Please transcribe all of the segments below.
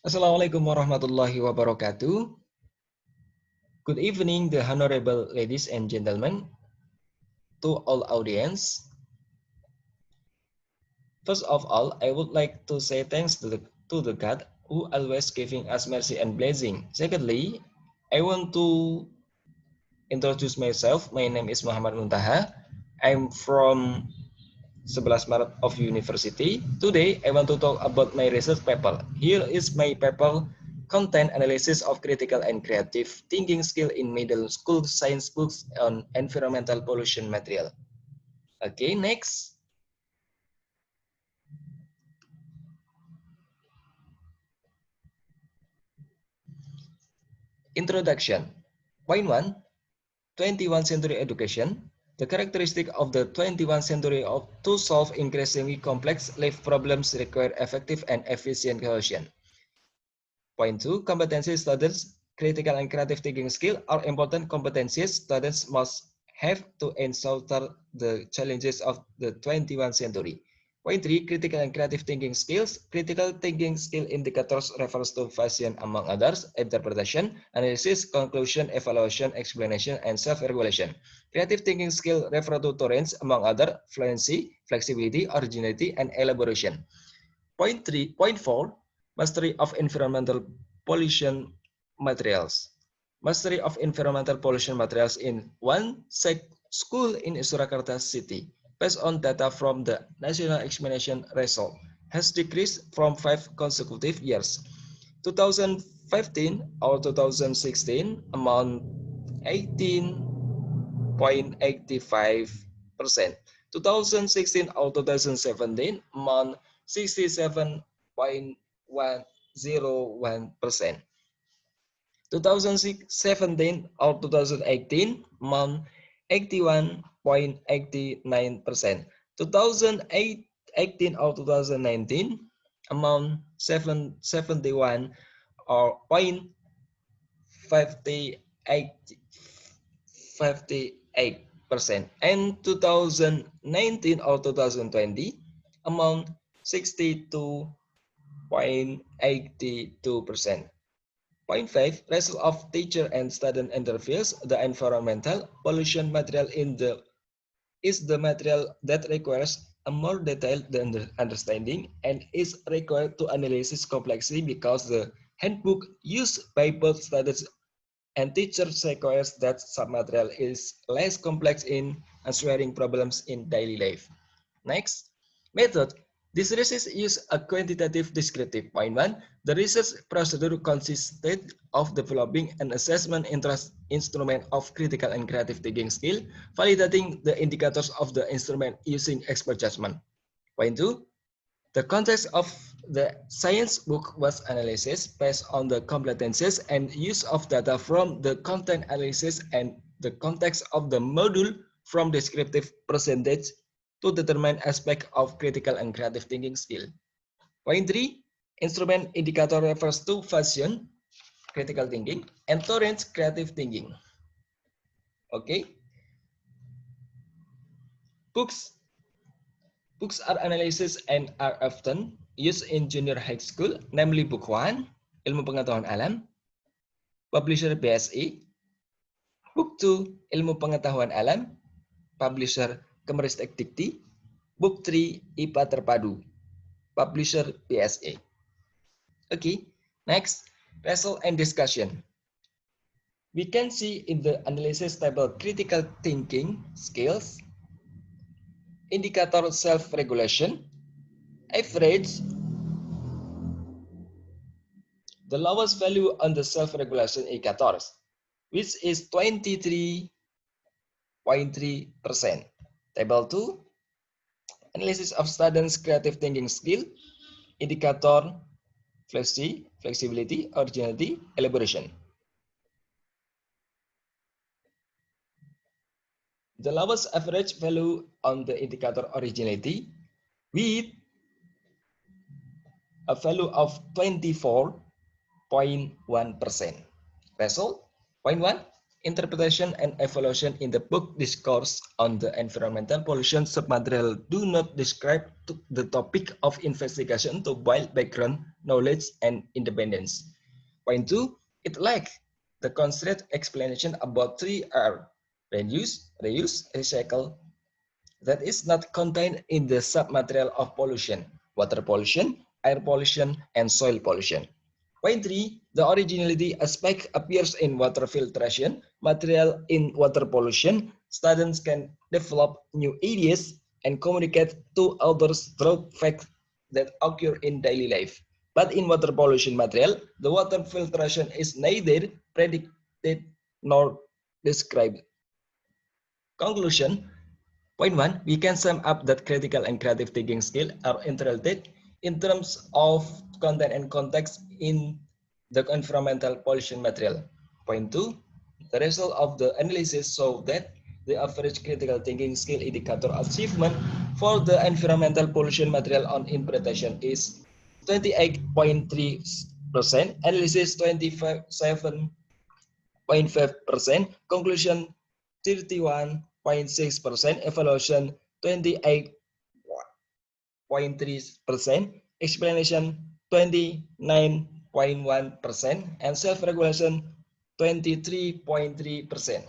Assalamualaikum warahmatullahi wabarakatuh. Good evening, the honorable ladies and gentlemen, to all audience. First of all, I would like to say thanks to the God who always giving us mercy and blessing. Secondly, I want to introduce myself. My name is Muhammad Muntaha. I'm from 11 Maret of University. Today, I want to talk about my research paper. Here is my paper, Content Analysis of Critical and Creative Thinking Skill in Middle School Science Books on Environmental Pollution Material. Okay, next. Introduction. Point 1. 21st Century Education. The characteristic of the 21st century of to solve increasingly complex life problems require effective and efficient solution. Point 2. Competency students, critical and creative thinking skill are important competencies students must have to encounter the challenges of the 21st century. Point 3. Critical and creative thinking skills. Critical thinking skill indicators refers to fashion among others, interpretation, analysis, conclusion, evaluation, explanation, and self-regulation. Creative thinking skill refer to tolerance among other, fluency, flexibility, originality, and elaboration. Point 4, mastery of environmental pollution materials. Mastery of environmental pollution materials in one school in Surakarta city, based on data from the national examination result, has decreased from 5 consecutive years. 2015 or 2016 amount 18.85%. 2016 or 2017 amount 67.101%. 2017 or 2018 amount 81.89%. 2018 or 2019 amount 71 or 0.58%, and 2019 or 2020 amount 62.82%. Point 5, result of teacher and student interviews. The environmental pollution material is the material that requires a more detailed understanding and is required to analyze complexity because the handbook used by both students and teachers requires that submaterial is less complex in answering problems in daily life. Next, method. This research use a quantitative descriptive. Point 1. The research procedure consisted of developing an assessment instrument of critical and creative thinking skill, validating the indicators of the instrument using expert judgment. Point 2. The context of the science book was analyzed based on the competencies and use of data from the content analysis and the context of the module from descriptive percentage to determine aspect of critical and creative thinking skill. Point 3. Instrument indicator refers to fashion, critical thinking, and Torrance, creative thinking. Okay. Books Books are analysis and are often used in junior high school, namely Book 1, Ilmu Pengetahuan Alam, Publisher BSI, Book 2, Ilmu Pengetahuan Alam, Publisher Kemeristek Dikti, Book 3, IPA Terpadu, Publisher BSA. Okay, next, result and discussion. We can see in the analysis table critical thinking skills, indicator self-regulation, average, the lowest value on the self-regulation indicators, which is 23.3%. Table 2, analysis of students' creative thinking skill, indicator flexibility, originality, elaboration. The lowest average value on the indicator originality with a value of 24.1%. Result, point 1, Interpretation and evaluation in the book Discourse on the Environmental Pollution Submaterial do not describe the topic of investigation to build background knowledge and independence. Point 2, it lacks the constraint explanation about 3R, reuse, recycle, that is not contained in the submaterial of pollution, water pollution, air pollution, and soil pollution. Point 3, the originality aspect appears in water filtration material. In water pollution, students can develop new ideas and communicate to others through facts that occur in daily life. But in water pollution material, the water filtration is neither predicted nor described. Conclusion. Point 1, we can sum up that critical and creative thinking skill are interrelated in terms of content and context in the environmental pollution material. Point 2, the result of the analysis show that the average critical thinking skill indicator achievement for the environmental pollution material on interpretation is 28.3%, analysis 27.5%, conclusion 31.6%, evaluation 28.3%, explanation 29.1%, and self-regulation 23.3%.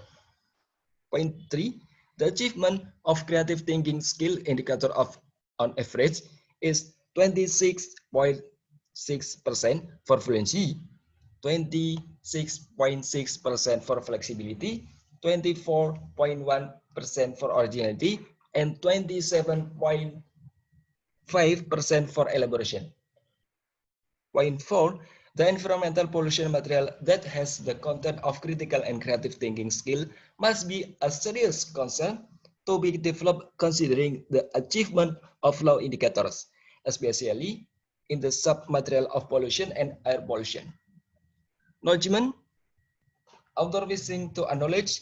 Point 3, the achievement of creative thinking skill indicator of on average is 26.6% for fluency, 26.6% for flexibility, 24.1% for originality, and 27.5% for elaboration. Point 4, the environmental pollution material that has the content of critical and creative thinking skill must be a serious concern to be developed considering the achievement of low indicators, especially in the submaterial of pollution and air pollution. Acknowledgement, author wishing to acknowledge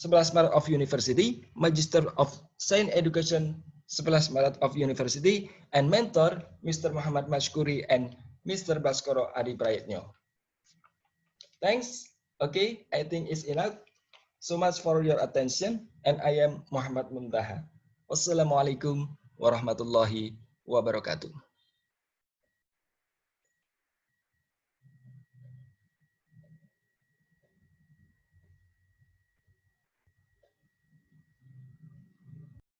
11 Maret of University, Magister of Science Education 11 Maret of University, and mentor Mr. Muhammad Mashkuri and Mr. Baskoro Adi Prayitno. Thanks. Okay, I think it's enough. So much for your attention, and I am Muhammad Muntaha. Wassalamualaikum warahmatullahi wabarakatuh.